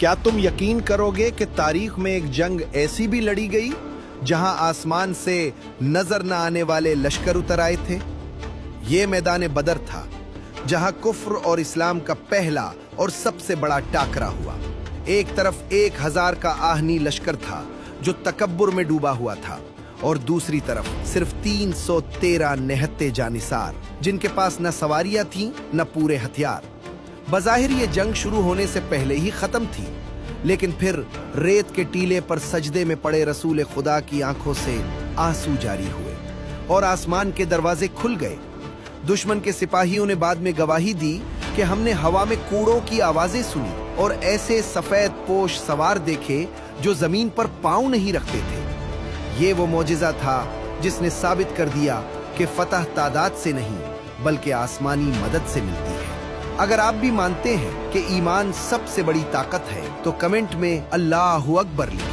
क्या तुम यकीन करोगे कि तारीख में एक जंग ऐसी भी लड़ी गई जहां आसमान से नजर न आने वाले लश्कर उतर आए थे? ये मैदान बदर था, जहां कुफ्र और इस्लाम का पहला और सबसे बड़ा टाकरा हुआ। एक तरफ 1000 का आहनी लश्कर था जो तकब्बुर में डूबा हुआ था, और दूसरी तरफ सिर्फ 313 निहत्ते जानिसार, जिनके पास न सवारियां थीं न पूरे हथियार। बज़ाहिर ये जंग शुरू होने से पहले ही खत्म थी, लेकिन फिर रेत के टीले पर सजदे में पड़े रसूल खुदा की आंखों से आंसू जारी हुए और आसमान के दरवाजे खुल गए। दुश्मन के सिपाहियों ने बाद में गवाही दी कि हमने हवा में कूड़ों की आवाजें सुनी और ऐसे सफेद पोश सवार देखे जो जमीन पर पांव नहीं रखते थे। ये वो मौजिजा था जिसने साबित कर दिया कि फतह तादाद से नहीं बल्कि आसमानी मदद से मिलती है। अगर आप भी मानते हैं कि ईमान सबसे बड़ी ताकत है तो कमेंट में अल्लाहू अकबर लिखें।